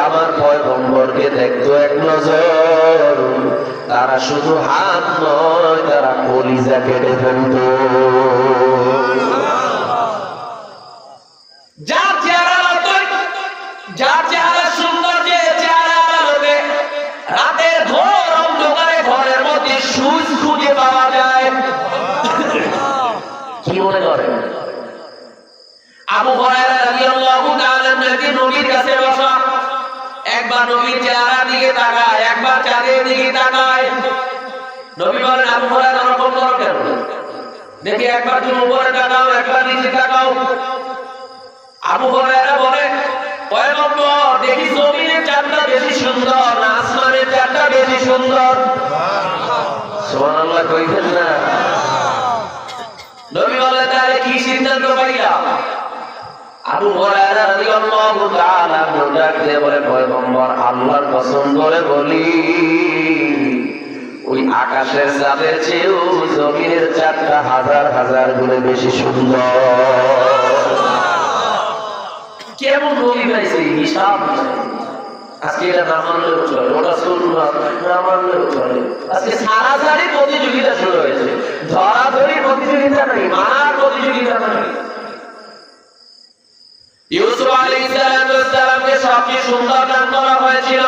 আমার পয়গম্বরকে দেখতো এক নজর, তারা শুধু হাত নয়, তারা কলিজা কেটে ফেলতো। যার চেহারা যার চেহারা সুন্দর, যে চেহারা আলোতে রাতের ঘোর অন্ধকারে ঘরের মধ্যে সুইচ খুঁজে পাওয়া যায়, কি মনে করেন? আবু হুরায়রা রাদিয়াল্লাহু তাআলা নবীর কাছে বসা, একবার নবীর চেহারার দিকে তাকায়, একবার চাঁদের দিকে তাকায়। নবী বলেন, আবু হুরায়রা এরকম করো কেন? দেখি একবার তুমি উপরে তাকাও, একবার নিচে তাকাও। আবু হুরায়রা বলে, পয়গম্বর, দেখি জমিনের চাঁদটা বেশি সুন্দর না আসমানের চাঁদটা বেশি সুন্দর? সুবহানাল্লাহ কইতেন না? নবী বলে, তাহলে কি সিদ্ধান্ত পাইলা? আবু হুরায়রা রাদিয়াল্লাহু তাআলা ডাকতে বলে, পয়গম্বর, আল্লাহর কসম করে বলি, ওই আকাশের চাঁদের চেয়েও জমিনের চাঁদটা হাজার হাজার গুণে বেশি সুন্দর। কেমন নবী পাইছে হিসাব নাই। আজকে এটা না মানলেও চলে, ওটা সুন্নাত না মানলেও চলে। আজকে সারাসারি প্রতিযোগিতা শুরু হয়েছে, ধরাধরি প্রতিযোগিতা নাই, মানার প্রতিযোগিতা নাই। ইউসুফ আলাইহিস সালামকে সবচেয়ে সুন্দর নাম করা হয়েছিল,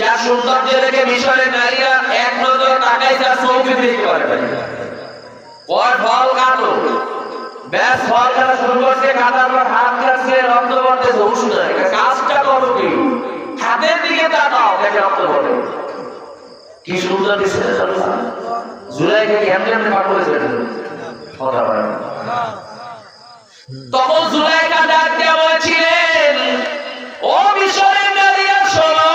যার সৌন্দর্য দেখে মিশরের নারীরা এক নজর তাকাইছে আর চৌকি দিতে পারবে না। ওর ফল কাটো, ব্যাস ফল কাটা শুরু করছে, কাটার পর হাত কাটছে, রক্ত পড়তেছে, হুঁশ নাই। কাজটা করো কি? হাতের দিকে তাকাও, দেখে রক্ত পড়ে। কি সুন্দর দিচ্ছে জুলাইকে কেমনে কেমনে পার করেছে কথা বলে। তখন জুলাইকা ডাক দিয়ে বলছিলেন, ও মিশরের নারীরা শোনো,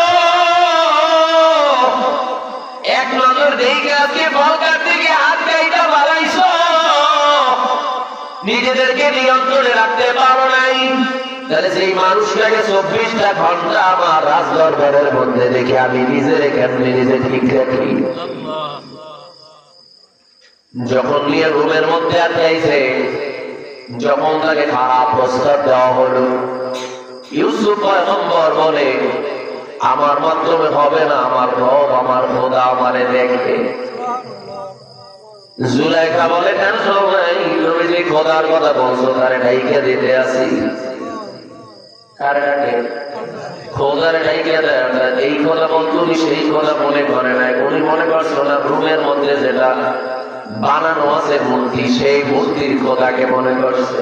এক নজর দেখে আজকে ফল কাটতে গিয়ে হাত গাইটা বাড়াইছো, নিজেদেরকে নিয়ন্ত্রণে রাখতে পারো নাই, তাহলে সেই মানুষটাকে 24টা ঘন্টা আমার রাজ দরবারের মধ্যে দেখে আমি নিজের কেমনি নিজে ঠিক রাখি। যখন নিয়ে রুমের মধ্যে আটকাইছে, যখন তাকে খারাপ প্রস্তাব দেওয়া হলো, ইউসুফ পয়গম্বর বলে, আমার মাধ্যমে হবে না, আমার রব আমার খোদা আমারে দেখবে। জুলাইখা বলে, কেন সবাই তুমি যে খোদার কথা বলছো তারে ঢাইকে দিতে আসি। খোদারে ঢাইকে দেয়, এই খোদা বলতো সেই খোদা মনে করে নাই, উনি মনে করছো না রুমের মধ্যে যেটা বানানো আছে মূর্তি, সেই মূর্তির খোদাকে মনে করছে।